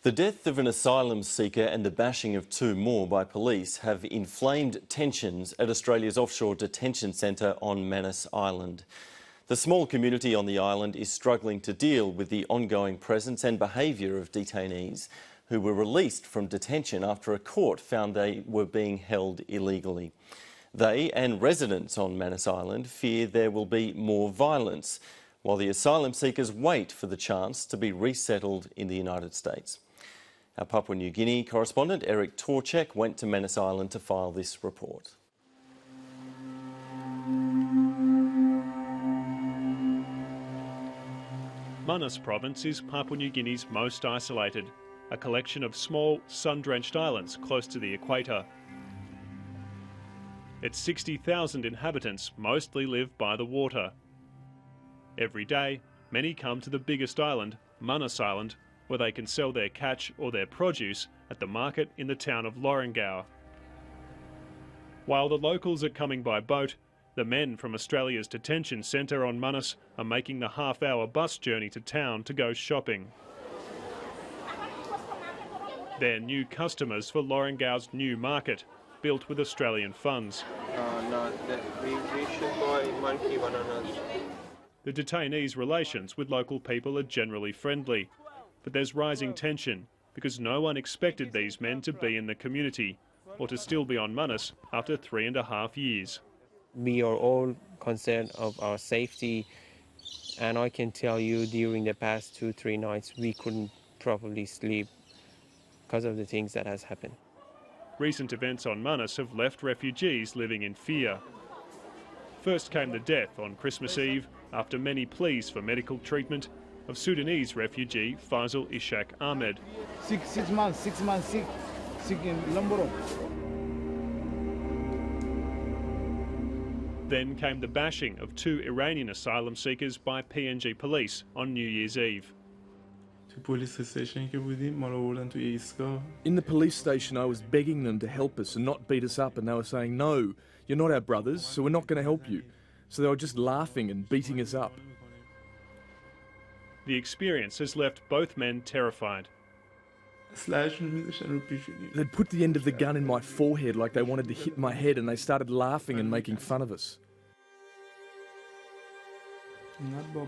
The death of an asylum seeker and the bashing of two more by police have inflamed tensions at Australia's offshore detention centre on Manus Island. The small community on the island is struggling to deal with the ongoing presence and behaviour of detainees who were released from detention after a court found they were being held illegally. They and residents on Manus Island fear there will be more violence, while the asylum seekers wait for the chance to be resettled in the United States. Our Papua New Guinea correspondent Eric Torchek went to Manus Island to file this report. Manus province is Papua New Guinea's most isolated, a collection of small, sun-drenched islands close to the equator. Its 60,000 inhabitants mostly live by the water. Every day, many come to the biggest island, Manus Island, where they can sell their catch or their produce at the market in the town of Lorengau. While the locals are coming by boat, the men from Australia's detention centre on Manus are making the half-hour bus journey to town to go shopping. They're new customers for Lorengau's new market, built with Australian funds. We should buy monkey bananas. The detainees' relations with local people are generally friendly, but there's rising tension because no one expected these men to be in the community or to still be on Manus after 3.5 years. We are all concerned of our safety, and I can tell you during the past 2-3 nights we couldn't properly sleep because of the things that has happened. Recent events on Manus have left refugees living in fear. First came the death on Christmas Eve after many pleas for medical treatment of Sudanese refugee Faisal Ishaq Ahmed. Six months sick in Lomboro. Then came the bashing of 2 Iranian asylum seekers by PNG police on New Year's Eve. In the police station I was begging them to help us and not beat us up, and they were saying, "No, you're not our brothers, so we're not going to help you." So they were just laughing and beating us up. The experience has left both men terrified. They'd put the end of the gun in my forehead like they wanted to hit my head, and they started laughing and making fun of us.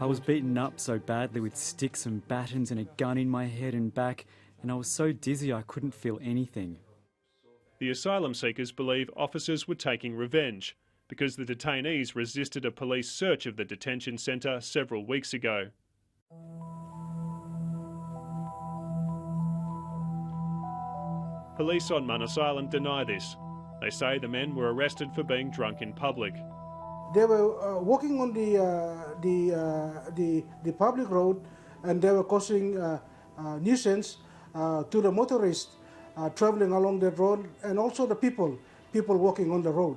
I was beaten up so badly with sticks and batons and a gun in my head and back, and I was so dizzy I couldn't feel anything. The asylum seekers believe officers were taking revenge because the detainees resisted a police search of the detention centre several weeks ago. Police on Manus Island deny this. They say the men were arrested for being drunk in public. They were walking on the public road, and they were causing nuisance to the motorists travelling along that road, and also the people walking on the road.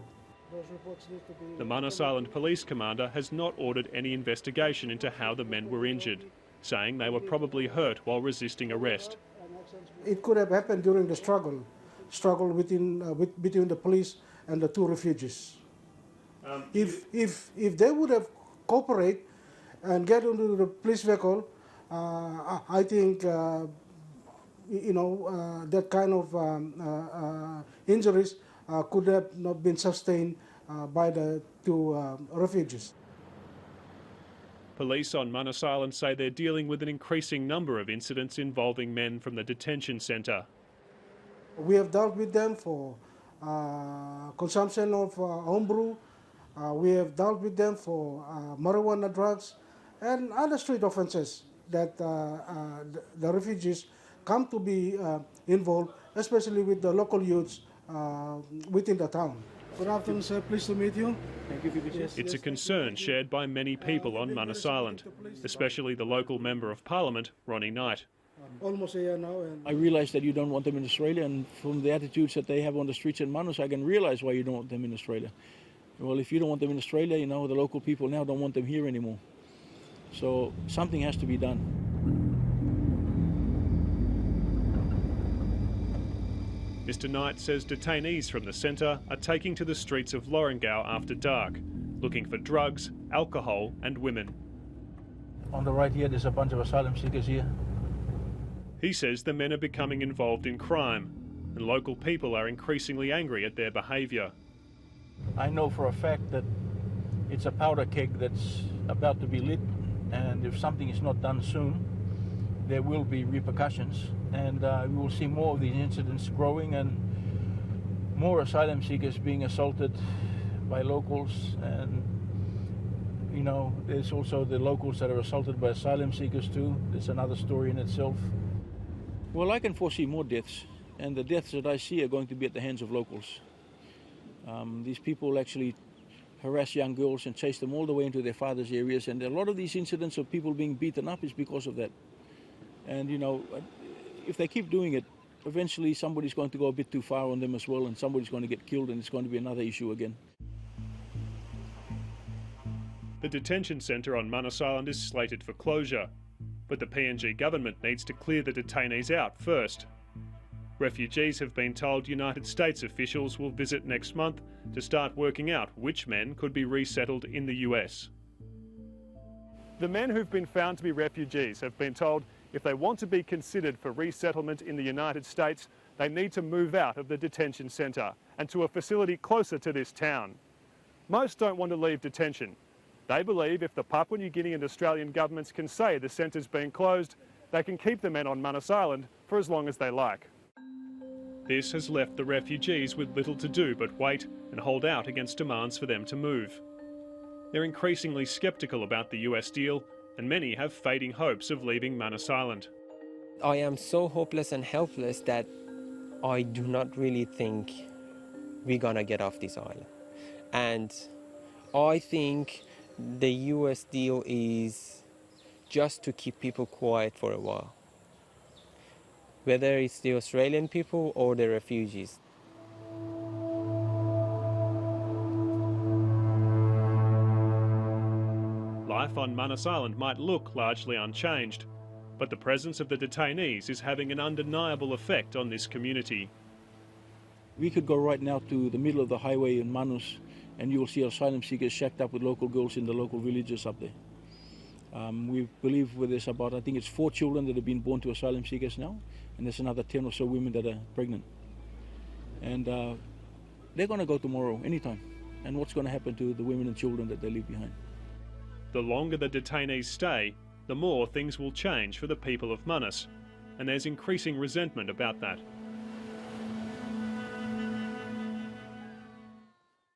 The Manus Island Police Commander has not ordered any investigation into how the men were injured, saying they were probably hurt while resisting arrest. It could have happened during the struggle between the police and the 2 refugees. If they would have cooperated and get into the police vehicle, I think that kind of injuries could have not been sustained by the 2 refugees. Police on Manus Island say they're dealing with an increasing number of incidents involving men from the detention centre. We have dealt with them for consumption of homebrew. We have dealt with them for marijuana, drugs, and other street offences that the refugees come to be involved, especially with the local youths within the town. Good afternoon, sir. Pleased to meet you. Thank you for your patience. It's a concern shared by many people on Manus Island, especially the local Member of Parliament, Ronnie Knight. Almost a year now. I realise that you don't want them in Australia, and from the attitudes that they have on the streets in Manus, I can realise why you don't want them in Australia. Well, if you don't want them in Australia, the local people now don't want them here anymore. So something has to be done. Mr Knight says detainees from the centre are taking to the streets of Lorengau after dark, looking for drugs, alcohol and women. On the right here, there's a bunch of asylum seekers here. He says the men are becoming involved in crime, and local people are increasingly angry at their behaviour. I know for a fact that it's a powder keg that's about to be lit, and if something is not done soon, there will be repercussions, and we will see more of these incidents growing and more asylum seekers being assaulted by locals. And you know, there's also the locals that are assaulted by asylum seekers too. There's another story in itself. Well, I can foresee more deaths, and the deaths that I see are going to be at the hands of locals. These people actually harass young girls and chase them all the way into their father's areas, and a lot of these incidents of people being beaten up is because of that. And you know, if they keep doing it, eventually somebody's going to go a bit too far on them as well, and somebody's going to get killed, and it's going to be another issue again. The detention centre on Manus Island is slated for closure, but the PNG government needs to clear the detainees out first. Refugees have been told United States officials will visit next month to start working out which men could be resettled in the US. The men who've been found to be refugees have been told if they want to be considered for resettlement in the United States, they need to move out of the detention centre and to a facility closer to this town. Most don't want to leave detention. They believe if the Papua New Guinea and Australian governments can say the centre's been closed, they can keep the men on Manus Island for as long as they like. This has left the refugees with little to do but wait and hold out against demands for them to move. They're increasingly sceptical about the US deal, and many have fading hopes of leaving Manus Island. I am so hopeless and helpless that I do not really think we're gonna get off this island. And I think the US deal is just to keep people quiet for a while, whether it's the Australian people or the refugees. Life on Manus Island might look largely unchanged, but the presence of the detainees is having an undeniable effect on this community. We could go right now to the middle of the highway in Manus, and you will see asylum seekers shacked up with local girls in the local villages up there. We believe there's about, I think it's 4 children that have been born to asylum seekers now, and there's another 10 or so women that are pregnant. And they're going to go tomorrow, anytime. And what's going to happen to the women and children that they leave behind? The longer the detainees stay, the more things will change for the people of Manus, and there's increasing resentment about that.